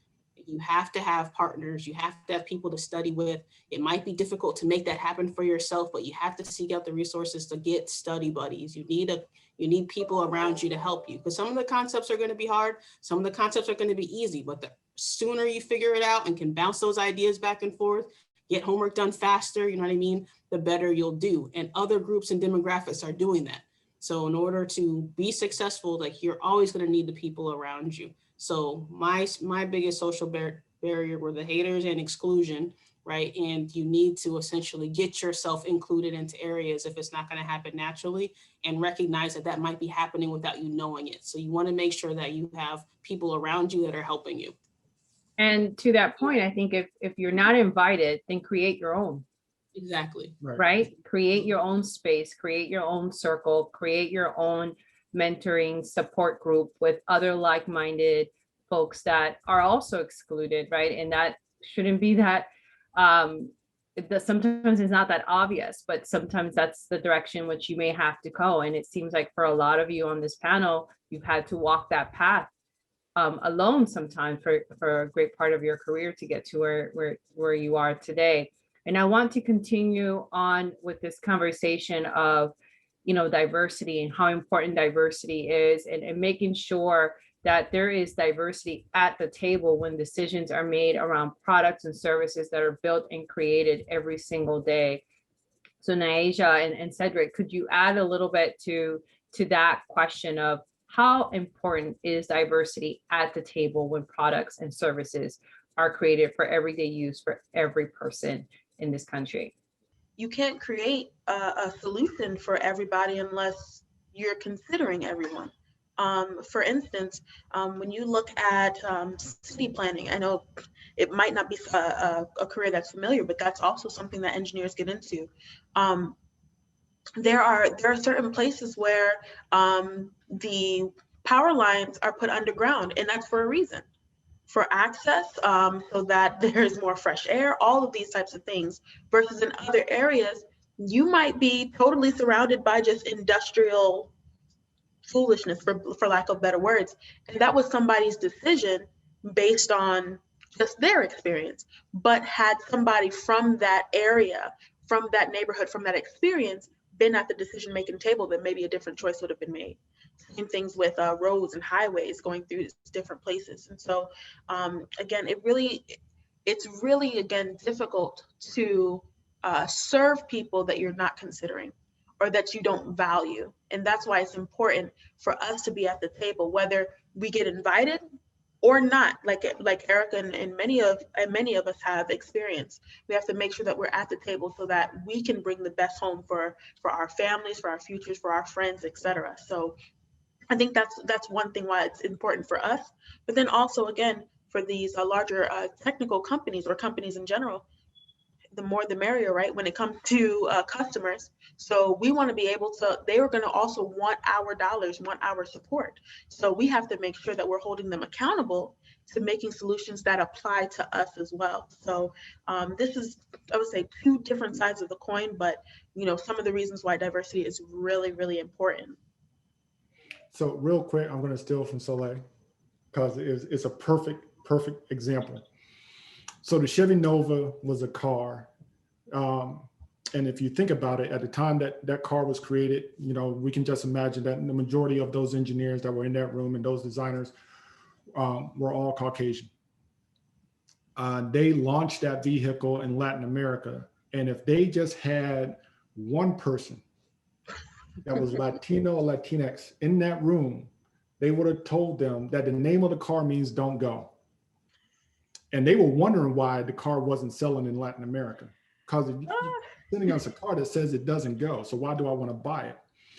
You have to have partners. You have to have people to study with. It might be difficult to make that happen for yourself, but you have to seek out the resources to get study buddies. You need people around you to help you because some of the concepts are going to be hard. Some of the concepts are going to be easy, but the sooner you figure it out and can bounce those ideas back and forth, get homework done faster, you know what I mean, the better you'll do. And other groups and demographics are doing that. So in order to be successful, like you're always going to need the people around you. So my biggest social barrier were the haters and exclusion, right? And you need to essentially get yourself included into areas if it's not going to happen naturally and recognize that that might be happening without you knowing it. So you want to make sure that you have people around you that are helping you. And to that point, I think if you're not invited, then create your own. Exactly. Right? Create your own space, create your own circle, create your own mentoring support group with other like-minded folks that are also excluded, right? And that shouldn't be that, sometimes it's not that obvious, but sometimes that's the direction which you may have to go. And it seems like for a lot of you on this panel, you've had to walk that path alone sometimes for a great part of your career to get to where you are today. And I want to continue on with this conversation of, diversity and how important diversity is and making sure that there is diversity at the table when decisions are made around products and services that are built and created every single day. So Naija and Cedric, could you add a little bit to that question of how important is diversity at the table when products and services are created for everyday use for every person in this country? You can't create a solution for everybody unless you're considering everyone. For instance, when you look at city planning, I know it might not be a career that's familiar, but that's also something that engineers get into. There are certain places where the power lines are put underground, and that's for a reason. For access, so that there's more fresh air, all of these types of things, versus in other areas, you might be totally surrounded by just industrial foolishness, for lack of better words. And that was somebody's decision based on just their experience. But had somebody from that area, from that neighborhood, from that experience, been at the decision-making table, then maybe a different choice would have been made. Same things with roads and highways going through different places. And so, again, it's really, again, difficult to serve people that you're not considering or that you don't value. And that's why it's important for us to be at the table, whether we get invited or not, like Erica and many of us have experienced. We have to make sure that we're at the table so that we can bring the best home for our families, for our futures, for our friends, etc. So I think that's one thing why it's important for us. But then also, again, for these larger technical companies or companies in general, the more the merrier, right? When it comes to customers. So we want to be able to, they are going to also want our dollars, want our support. So we have to make sure that we're holding them accountable to making solutions that apply to us as well. So this is, I would say, 2 different sides of the coin, but some of the reasons why diversity is really, really important. So real quick, I'm going to steal from Soleil because it's a perfect example. So the Chevy Nova was a car. And if you think about it, at the time that that car was created, you know, we can just imagine that the majority of those engineers that were in that room and those designers were all Caucasian. They launched that vehicle in Latin America. And if they just had one person that was Latino or Latinx in that room, they would have told them that the name of the car means don't go. And they were wondering why the car wasn't selling in Latin America. Because you're sending us a car that says it doesn't go. So why do I want to buy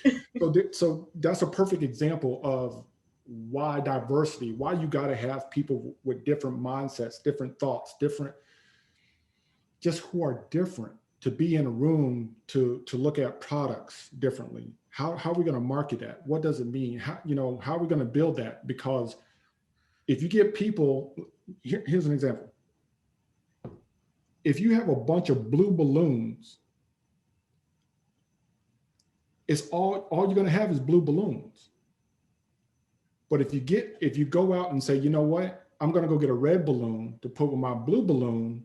it? So that's a perfect example of why diversity, why you got to have people with different mindsets, different thoughts, different, just who are different, to be in a room to look at products differently. How are we going to market that? What does it mean? How are we going to build that? Because if you get people, here's an example. If you have a bunch of blue balloons, it's all you're going to have is blue balloons. But if you go out and say, you know what, I'm going to go get a red balloon to put with my blue balloon,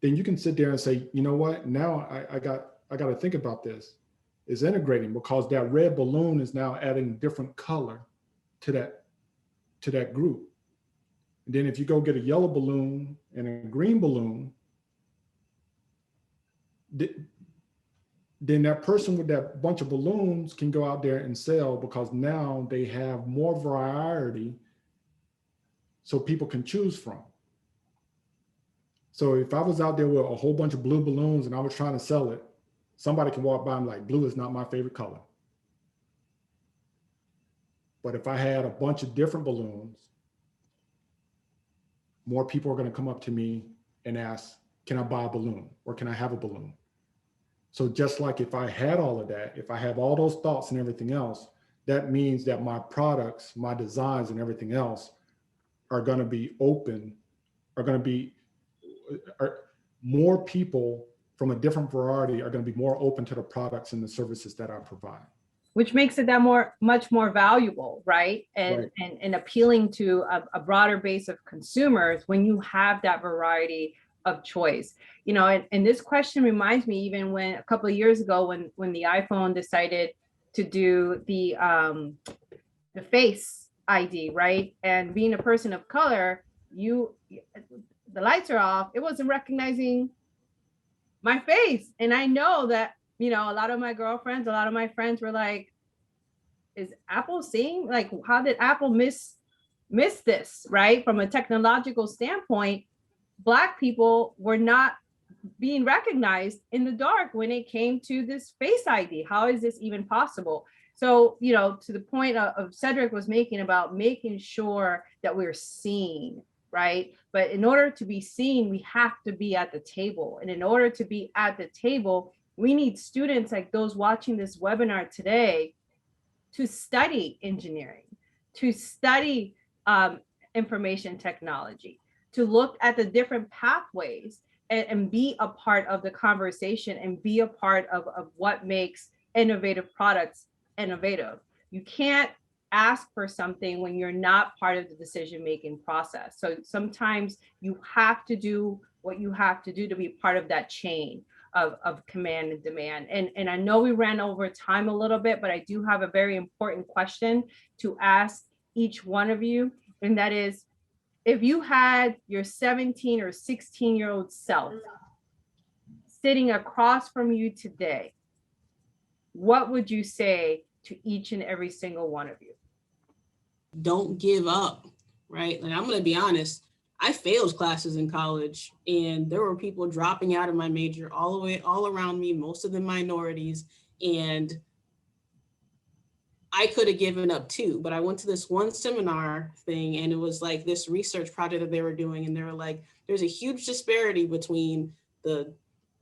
then you can sit there and say, you know what, now I got to think about this. It's integrating, because that red balloon is now adding different color to that group. And then if you go get a yellow balloon and a green balloon, then that person with that bunch of balloons can go out there and sell, because now they have more variety so people can choose from. So if I was out there with a whole bunch of blue balloons and I was trying to sell it, somebody can walk by and like, blue is not my favorite color. But if I had a bunch of different balloons, more people are going to come up to me and ask, can I buy a balloon, or can I have a balloon? So just like if I had all of that, if I have all those thoughts and everything else, that means that my products, my designs and everything else are going to be open, more people from a different variety are going to be more open to the products and the services that I provide. Which makes it much more valuable, right? And appealing to a broader base of consumers when you have that variety of choice. You know, and this question reminds me, even when a couple of years ago, when the iPhone decided to do the Face ID, right? And being a person of color, the lights are off, it wasn't recognizing my face. And I know that, you know, a lot of my girlfriends, a lot of my friends were like, is Apple seeing, like, how did Apple miss this, right? From a technological standpoint, Black people were not being recognized in the dark when it came to this Face ID. How is this even possible? So, you know, to the point of Cedric was making about making sure that we're seen, right? But in order to be seen, we have to be at the table. And in order to be at the table, we need students like those watching this webinar today to study engineering, to study information technology, to look at the different pathways and be a part of the conversation and be a part of what makes innovative products innovative. You can't ask for something when you're not part of the decision-making process. So sometimes you have to do what you have to do to be part of that chain of command and demand. And I know we ran over time a little bit, but I do have a very important question to ask each one of you. And that is, if you had your 17 or 16-year-old self sitting across from you today, what would you say to each and every single one of you? Don't give up, right? Like, I'm going to be honest. I failed classes in college, and there were people dropping out of my major all around me, most of them minorities. And I could have given up too, but I went to this one seminar thing, and it was like this research project that they were doing. And they were like, there's a huge disparity between the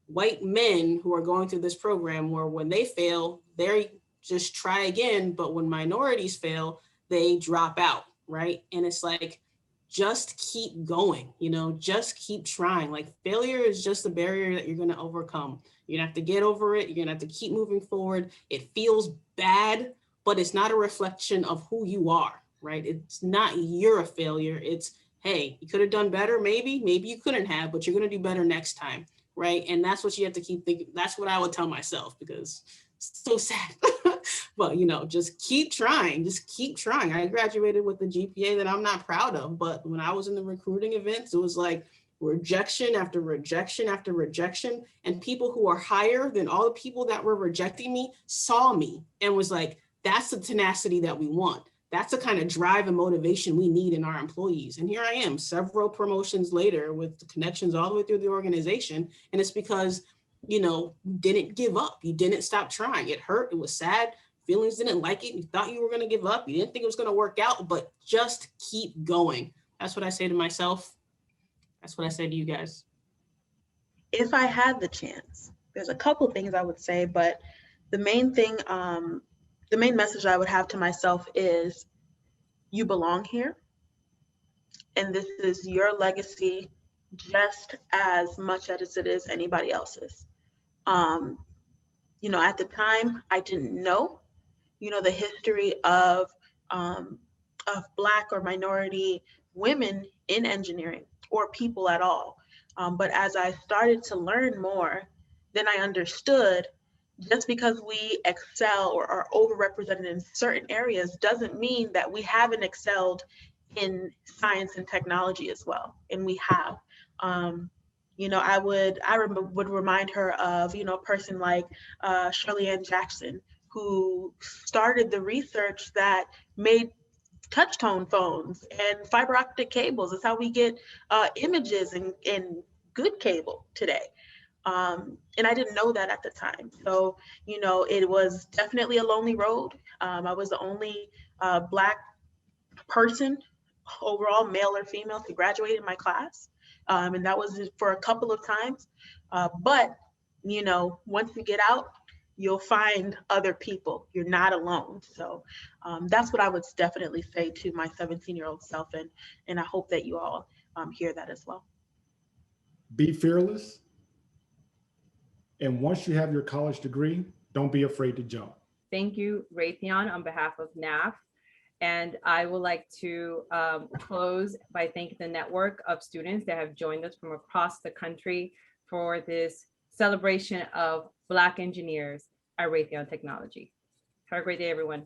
white men who are going through this program, where when they fail, they just try again. But when minorities fail, they drop out, right? And it's like, just keep going, you know, just keep trying. Like, failure is just a barrier that you're going to overcome. You're going to have to get over it. You're going to have to keep moving forward. It feels bad, but it's not a reflection of who you are, right? It's not you're a failure. It's, hey, you could have done better, maybe you couldn't have, but you're going to do better next time, right? And that's what you have to keep thinking. That's what I would tell myself, because it's so sad. But, you know, just keep trying, just keep trying. I graduated with a GPA that I'm not proud of, but when I was in the recruiting events, it was like rejection after rejection after rejection. And people who are higher than all the people that were rejecting me saw me and was like, that's the tenacity that we want. That's the kind of drive and motivation we need in our employees. And here I am, several promotions later with the connections all the way through the organization. And it's because, you know, you didn't give up. You didn't stop trying. It hurt. It was sad. Feelings didn't like it. You thought you were going to give up. You didn't think it was going to work out, but just keep going. That's what I say to myself. That's what I say to you guys. If I had the chance, there's a couple things I would say, but the main thing, the main message I would have to myself is you belong here. And this is your legacy just as much as it is anybody else's. You know, at the time, I didn't know, you know, the history of Black or minority women in engineering or people at all. But as I started to learn more, then I understood just because we excel or are overrepresented in certain areas doesn't mean that we haven't excelled in science and technology as well. And we have. You know, I would remind her of, you know, a person like Shirley Ann Jackson, who started the research that made touch tone phones and fiber optic cables. It's how we get images and good cable today. And I didn't know that at the time. So, you know, it was definitely a lonely road. I was the only Black person, overall, male or female, to graduate in my class. And that was for a couple of times. But, you know, once you get out, you'll find other people. You're not alone. So that's what I would definitely say to my 17-year-old self. And I hope that you all hear that as well. Be fearless. And once you have your college degree, don't be afraid to jump. Thank you, Raytheon, on behalf of NAF. And I would like to close by thanking the network of students that have joined us from across the country for this celebration of Black engineers at Raytheon Technology. Have a great day, everyone.